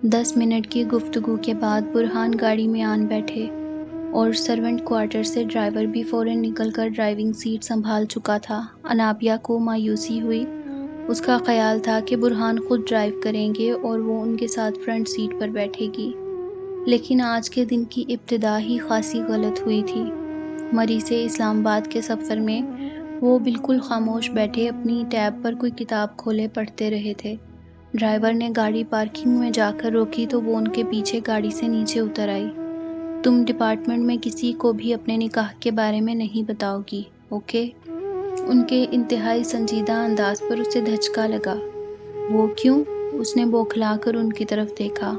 10 minute کی گفتگو کے بعد برہان گاڑی میں آن بیٹھے اور سرونٹ کوارٹر سے ڈرائیور بھی فوراً نکل کر ڈرائیونگ سیٹ سنبھال چکا تھا۔ انابیہ کو مایوسی ہوئی۔ اس کا خیال تھا کہ برہان خود ڈرائیو کریں گے اور وہ ان کے ساتھ فرنٹ سیٹ پر بیٹھے گی، لیکن آج کے دن کی ابتدا ہی خاصی غلط ہوئی تھی۔ مری سے اسلام آباد کے سفر میں وہ بالکل خاموش بیٹھے اپنی ٹیب پر کوئی کتاب کھولے پڑھتے رہے تھے۔ ڈرائیور نے گاڑی پارکنگ میں جا کر روکی تو وہ ان کے پیچھے گاڑی سے نیچے اتر آئی۔ تم ڈپارٹمنٹ میں کسی کو بھی اپنے نکاح کے بارے میں نہیں بتاؤ گی، اوکے؟ ان کے انتہائی سنجیدہ انداز پر اسے دھچکا لگا۔ وہ کیوں؟ اس نے بوکھلا کر ان کی طرف دیکھا۔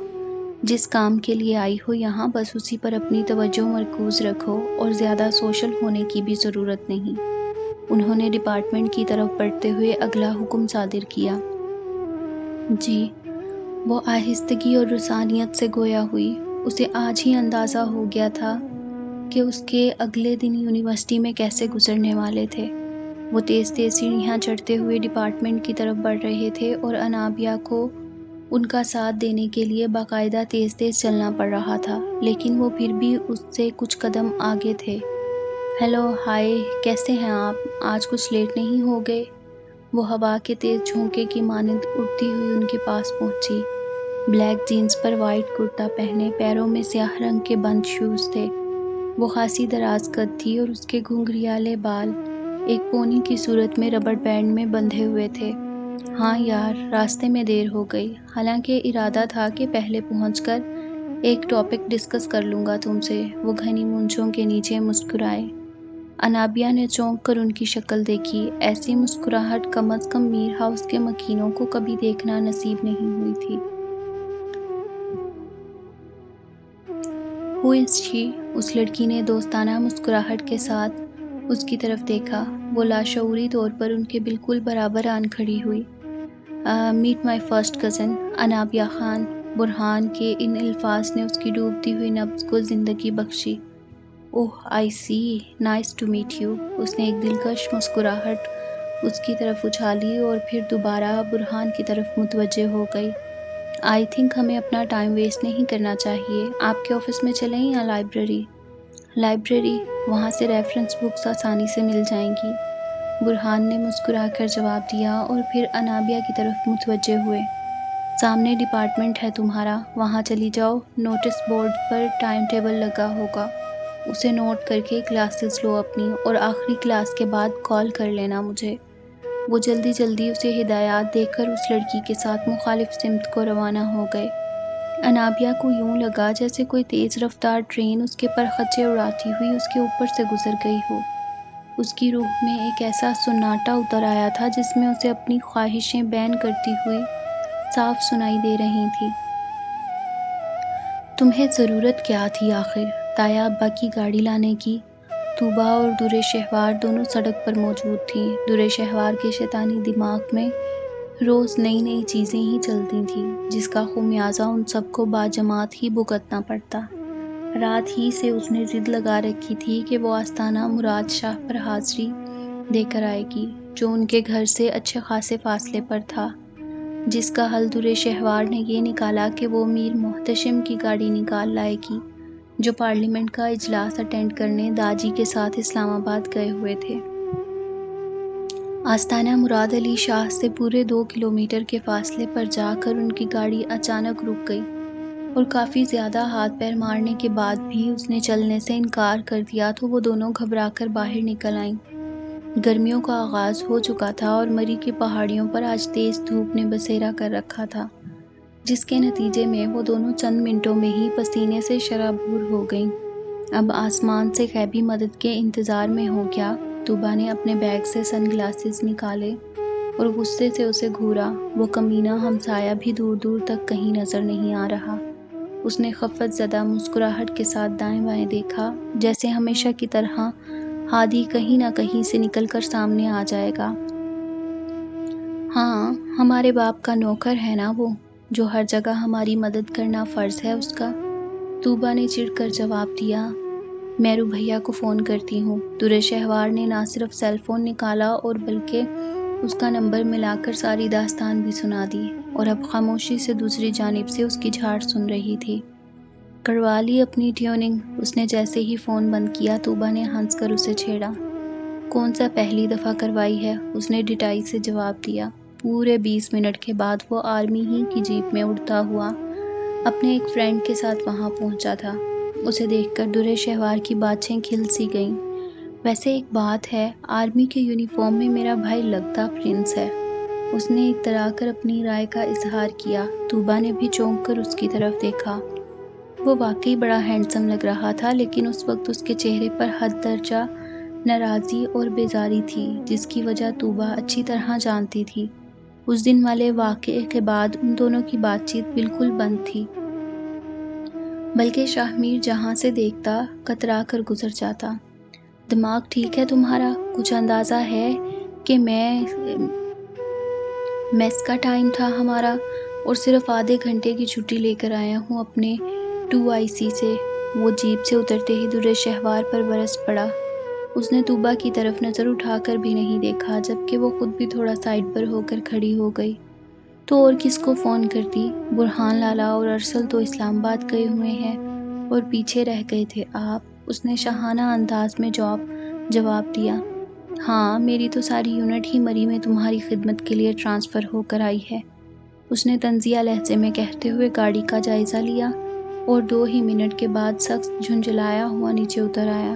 جس کام کے لیے آئی ہو یہاں بس اسی پر اپنی توجہ مرکوز رکھو اور زیادہ سوشل ہونے کی بھی ضرورت نہیں۔ انہوں نے ڈپارٹمنٹ کی طرف بڑھتے ہوئے اگلا حکم صادر کیا۔ جی۔ وہ آہستگی اور رسانیت سے گویا ہوئی۔ اسے آج ہی اندازہ ہو گیا تھا کہ اس کے اگلے دن یونیورسٹی میں کیسے گزرنے والے تھے۔ وہ تیز تیز سیڑھیاں چڑھتے ہوئے ڈپارٹمنٹ کی طرف بڑھ رہے تھے اور انابیہ کو ان کا ساتھ دینے کے لیے باقاعدہ تیز تیز چلنا پڑ رہا تھا، لیکن وہ پھر بھی اس سے کچھ قدم آگے تھے۔ ہیلو، ہائے، کیسے ہیں آپ؟ آج کچھ لیٹ نہیں ہو گئے؟ وہ ہوا کے تیز جھونکے کی مانند اڑتی ہوئی ان کے پاس پہنچی۔ بلیک جینز پر وائٹ کرتا پہنے، پیروں میں سیاہ رنگ کے بند شوز تھے۔ وہ خاصی دراز قد تھی اور اس کے گھنگریالے بال ایک پونی کی صورت میں ربڑ بینڈ میں بندھے ہوئے تھے۔ ہاں یار، راستے میں دیر ہو گئی، حالانکہ ارادہ تھا کہ پہلے پہنچ کر ایک ٹاپک ڈسکس کر لوں گا تم سے۔ وہ گھنی مونچھوں کے نیچے مسکرائے۔ انابیہ نے چونک کر ان کی شکل دیکھی۔ ایسی مسکراہٹ کم از کم میر ہاؤس کے مکینوں کو کبھی دیکھنا نصیب نہیں ہوئی تھی۔ ہو از شی؟ اس لڑکی نے دوستانہ مسکراہٹ کے ساتھ اس کی طرف دیکھا۔ وہ لاشعوری طور پر ان کے بالکل برابر آن کھڑی ہوئی۔ Meet my first cousin, Anabia Khan. Burhan کے ان الفاظ نے اس کی ڈوبتی ہوئی نبض کو زندگی بخشی۔ اوہ، آئی سی، نائس ٹو میٹ یو۔ اس نے ایک دلکش مسکراہٹ اس کی طرف اچھالی اور پھر دوبارہ برہان کی طرف متوجہ ہو گئی۔ آئی تھنک ہمیں اپنا ٹائم ویسٹ نہیں کرنا چاہیے۔ آپ کے آفس میں چلیں یا لائبریری؟ لائبریری، وہاں سے ریفرنس بکس آسانی سے مل جائیں گی۔ برہان نے مسکرا کر جواب دیا اور پھر انابیہ کی طرف متوجہ ہوئے۔ سامنے ڈپارٹمنٹ ہے تمہارا، وہاں چلی جاؤ۔ نوٹس بورڈ پر ٹائم ٹیبل لگا ہوگا، اسے نوٹ کر کے کلاسز لو اپنی، اور آخری کلاس کے بعد کال کر لینا مجھے۔ وہ جلدی جلدی اسے ہدایات دے کر اس لڑکی کے ساتھ مخالف سمت کو روانہ ہو گئے۔ انابیہ کو یوں لگا جیسے کوئی تیز رفتار ٹرین اس کے پرخچے اڑاتی ہوئی اس کے اوپر سے گزر گئی ہو۔ اس کی روح میں ایک ایسا سناٹا اتر آیا تھا جس میں اسے اپنی خواہشیں بیان کرتی ہوئی صاف سنائی دے رہی تھیں۔ تمہیں ضرورت کیا تھی آخر؟ تایا ابا کی گاڑی لانے کی؟ طوبہ اور درِ شہوار دونوں سڑک پر موجود تھیں۔ درِ شہوار کے شیطانی دماغ میں روز نئی نئی چیزیں ہی چلتی تھیں، جس کا خمیازہ ان سب کو باجماعت ہی بھگتنا پڑتا۔ رات ہی سے اس نے ضد لگا رکھی تھی کہ وہ آستانہ مراد شاہ پر حاضری دے کر آئے گی، جو ان کے گھر سے اچھے خاصے فاصلے پر تھا، جس کا حل درِ شہوار نے یہ نکالا کہ وہ میر محتشم کی گاڑی نکال لائے گی، جو پارلیمنٹ کا اجلاس اٹینڈ کرنے داجی کے ساتھ اسلام آباد گئے ہوئے تھے۔ آستانہ مراد علی شاہ سے پورے 2 کلومیٹر کے فاصلے پر جا کر ان کی گاڑی اچانک رک گئی، اور کافی زیادہ ہاتھ پیر مارنے کے بعد بھی اس نے چلنے سے انکار کر دیا تو وہ دونوں گھبرا کر باہر نکل آئیں۔ گرمیوں کا آغاز ہو چکا تھا اور مری کی پہاڑیوں پر آج تیز دھوپ نے بسیرا کر رکھا تھا، جس کے نتیجے میں وہ دونوں چند منٹوں میں ہی پسینے سے شرابور ہو گئیں۔ اب آسمان سے غیبی مدد کے انتظار میں ہو کیا؟ طوبہ نے اپنے بیگ سے سن گلاسز نکالے اور غصے سے اسے گھورا۔ وہ کمینہ ہمسایہ بھی دور دور تک کہیں نظر نہیں آ رہا۔ اس نے خفت زدہ مسکراہٹ کے ساتھ دائیں بائیں دیکھا، جیسے ہمیشہ کی طرح ہادی کہیں نہ کہیں سے نکل کر سامنے آ جائے گا۔ ہاں، ہمارے باپ کا نوکر ہے نا وہ، جو ہر جگہ ہماری مدد کرنا فرض ہے اس کا۔ طوبہ نے چڑھ کر جواب دیا۔ میرو بھیا کو فون کرتی ہوں۔ درِ شہوار نے نہ صرف سیل فون نکالا اور بلکہ اس کا نمبر ملا کر ساری داستان بھی سنا دی اور اب خاموشی سے دوسری جانب سے اس کی جھاڑ سن رہی تھی۔ کروا لی اپنی ٹیوننگ؟ اس نے جیسے ہی فون بند کیا طوبا نے ہنس کر اسے چھیڑا۔ کون سا پہلی دفعہ کروائی ہے؟ اس نے ڈٹائی سے جواب دیا۔ پورے 20 منٹ کے بعد وہ آرمی ہی کی جیپ میں اڑتا ہوا اپنے ایک فرینڈ کے ساتھ وہاں پہنچا تھا۔ اسے دیکھ کر درِ شہوار کی باتیں کھل سی گئیں۔ ویسے ایک بات ہے، آرمی کے یونیفارم میں میرا بھائی لگتا پرنس ہے۔ اس نے اترا کر اپنی رائے کا اظہار کیا۔ طوبا نے بھی چونک کر اس کی طرف دیکھا۔ وہ واقعی بڑا ہینڈسم لگ رہا تھا، لیکن اس وقت اس کے چہرے پر حد درجہ ناراضی اور بیزاری تھی، جس کی وجہ طوبا اچھی طرح جانتی تھی۔ اس دن والے واقعے کے بعد ان دونوں کی بات چیت بالکل بند تھی، بلکہ شاہمیر جہاں سے دیکھتا کترا کر گزر جاتا۔ دماغ ٹھیک ہے تمہارا؟ کچھ اندازہ ہے کہ میس کا ٹائم تھا ہمارا، اور صرف آدھے گھنٹے کی چھٹی لے کر آیا ہوں اپنے 2IC سے۔ وہ جیپ سے اترتے ہی درِ شہوار پر برس پڑا۔ اس نے طوبا کی طرف نظر اٹھا کر بھی نہیں دیکھا، جبکہ وہ خود بھی تھوڑا سائڈ پر ہو کر کھڑی ہو گئی۔ تو اور کس کو فون کرتی؟ برہان لالا اور ارسل تو اسلام آباد گئے ہوئے ہیں اور پیچھے رہ گئے تھے آپ۔ اس نے شاہانہ انداز میں جواب دیا۔ ہاں، میری تو ساری یونٹ ہی مری میں تمہاری خدمت کے لیے ٹرانسفر ہو کر آئی ہے، اس نے طنزیہ لہجے میں کہتے ہوئے گاڑی کا جائزہ لیا اور 2 ہی منٹ کے بعد سخت جھنجھلایا ہوا نیچے اتر آیا۔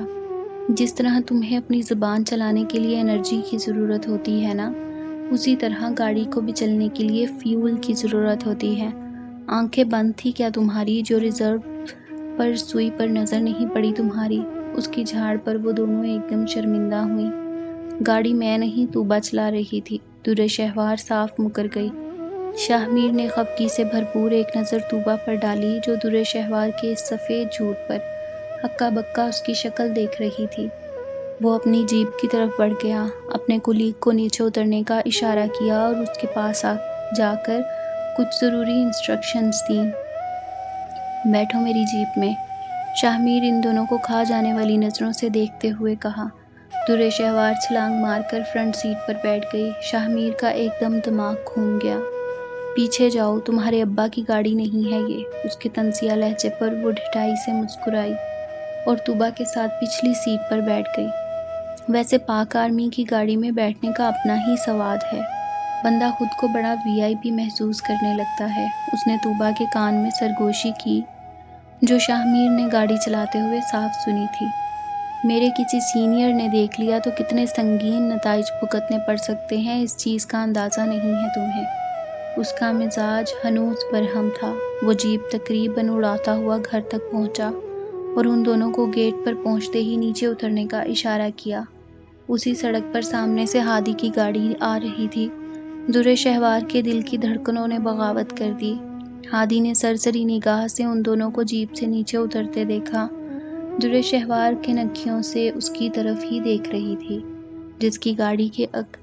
جس طرح تمہیں اپنی زبان چلانے کے لیے انرجی کی ضرورت ہوتی ہے نا، اسی طرح گاڑی کو بھی چلنے کے لیے فیول کی ضرورت ہوتی ہے۔ آنکھیں بند تھی کیا تمہاری جو ریزرو پر سوئی پر نظر نہیں پڑی تمہاری؟ اس کی جھاڑ پر وہ دونوں ایک دم شرمندہ ہوئیں۔ گاڑی میں نہیں طوبا چلا رہی تھی، درِ شہوار صاف مکر گئی۔ شاہمیر نے خفگی سے بھرپور ایک نظر طوبا پر ڈالی جو درِ شہوار کے اس سفید جھوٹ پر ہکا بکا اس کی شکل دیکھ رہی تھی۔ وہ اپنی جیپ کی طرف بڑھ گیا، اپنے کولیگ کو نیچے اترنے کا اشارہ کیا اور اس کے پاس جا کر کچھ ضروری انسٹرکشنز دیں۔ بیٹھو میری جیپ میں، شاہمیر ان دونوں کو کھا جانے والی نظروں سے دیکھتے ہوئے کہا۔ درِ شہوار چھلانگ مار کر فرنٹ سیٹ پر بیٹھ گئی۔ شاہمیر کا ایک دم دماغ گھوم گیا۔ پیچھے جاؤ، تمہارے ابا کی گاڑی نہیں ہے یہ۔ اس کے طنزیہ لہجے پر وہ ڈھٹائی سے مسکرائی اور طوبا کے ساتھ پچھلی سیٹ پر بیٹھ گئی۔ ویسے پاک آرمی کی گاڑی میں بیٹھنے کا اپنا ہی سواد ہے، بندہ خود کو بڑا VIP محسوس کرنے لگتا ہے۔ اس نے طوبا کے کان میں سرگوشی کی جو شاہمیر نے گاڑی چلاتے ہوئے صاف سنی تھی۔ میرے کسی سینئر نے دیکھ لیا تو کتنے سنگین نتائج بھگتنے پڑ سکتے ہیں، اس چیز کا اندازہ نہیں ہے تمہیں۔ اس کا مزاج ہنوز برہم تھا۔ وہ جیپ تقریباً اڑاتا ہوا گھر تک پہنچا اور ان دونوں کو گیٹ پر پہنچتے ہی نیچے اترنے کا اشارہ کیا۔ اسی سڑک پر سامنے سے ہادی کی گاڑی آ رہی تھی۔ درِ شہوار کے دل کی دھڑکنوں نے بغاوت کر دی۔ ہادی نے سرسری نگاہ سے ان دونوں کو جیپ سے نیچے اترتے دیکھا۔ درِ شہوار کنکھیوں سے اس کی طرف ہی دیکھ رہی تھی، جس کی گاڑی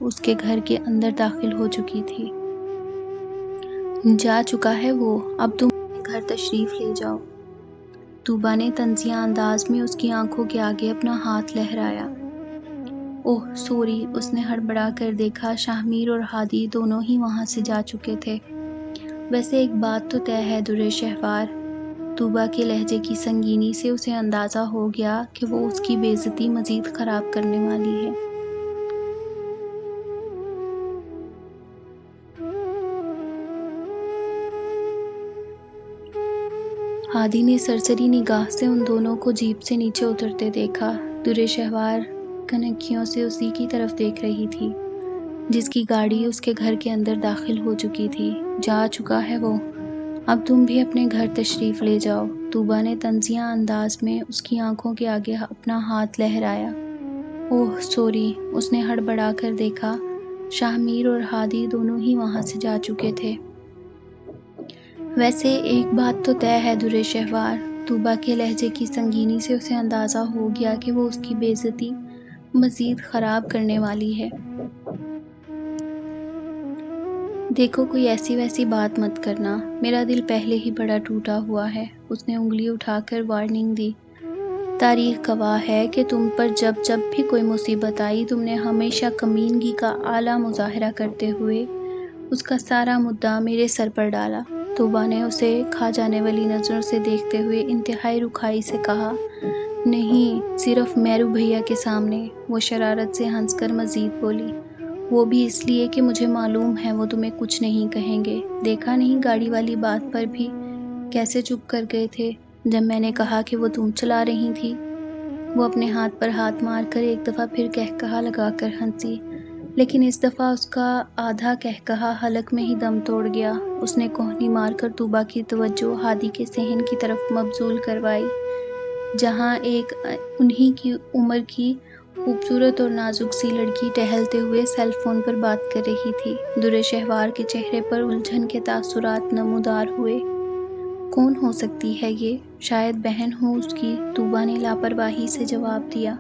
اس کے گھر کے اندر داخل ہو چکی تھی۔ جا چکا ہے وہ، اب تم اپنے گھر تشریف لے جاؤ۔ طوبا نے طنزیہ انداز میں اس کی آنکھوں کے آگے اپنا ہاتھ لہرایا۔ اوہ سوری، اس نے ہڑبڑا کر دیکھا۔ شاہمیر اور ہادی دونوں ہی وہاں سے جا چکے تھے۔ ویسے ایک بات تو طے ہے درِ شہوار، طوبا کے لہجے کی سنگینی سے اسے اندازہ ہو گیا کہ وہ اس کی بے عزتی مزید خراب کرنے والی ہے۔ ہادی نے سرسری نگاہ سے ان دونوں کو جیپ سے نیچے اترتے دیکھا۔ درِ شہوار کنکھیوں سے اسی کی طرف دیکھ رہی تھی، جس کی گاڑی اس کے گھر کے اندر داخل ہو چکی تھی۔ جا چکا ہے وہ، اب تم بھی اپنے گھر تشریف لے جاؤ۔ طوبا نے طنزیہ انداز میں اس کی آنکھوں کے آگے اپنا ہاتھ لہرایا۔ اوہ سوری، اس نے ہڑبڑا کر دیکھا۔ شاہمیر اور ہادی دونوں ہی وہاں سے جا چکے تھے۔ ویسے ایک بات تو طے ہے درِ شہوار، طوبا کے لہجے کی سنگینی سے اسے اندازہ ہو گیا کہ وہ اس کی بے عزتی مزید خراب کرنے والی ہے۔ دیکھو کوئی ایسی ویسی بات مت کرنا، میرا دل پہلے ہی بڑا ٹوٹا ہوا ہے۔ اس نے انگلی اٹھا کر وارننگ دی۔ تاریخ گواہ ہے کہ تم پر جب جب بھی کوئی مصیبت آئی تم نے ہمیشہ کمینگی کا اعلیٰ مظاہرہ کرتے ہوئے اس کا سارا مدعا میرے سر پر ڈالا۔ طوبیٰ نے اسے کھا جانے والی نظروں سے دیکھتے ہوئے انتہائی رکھائی سے کہا، نہیں، صرف میرو بھیا کے سامنے۔ وہ شرارت سے ہنس کر مزید بولی، وہ بھی اس لیے کہ مجھے معلوم ہے وہ تمہیں کچھ نہیں کہیں گے۔ دیکھا نہیں گاڑی والی بات پر بھی کیسے چپ کر گئے تھے جب میں نے کہا کہ وہ تم چلا رہی تھی؟ وہ اپنے ہاتھ پر ہاتھ مار کر ایک دفعہ پھر قہقہا لگا کر ہنسی، لیکن اس دفعہ اس کا آدھا قہقہا حلق میں ہی دم توڑ گیا۔ اس نے کوہنی مار کر طوبیٰ کی توجہ ہادی کے صحن کی طرف مبذول کروائی، جہاں ایک انہی کی عمر کی خوبصورت اور نازک سی لڑکی ٹہلتے ہوئے سیل فون پر بات کر رہی تھی۔ درِ شہوار کے چہرے پر الجھن کے تاثرات نمودار ہوئے۔ کون ہو سکتی ہے یہ؟ شاید بہن ہو اس کی، طوبیٰ نے لاپرواہی سے جواب دیا۔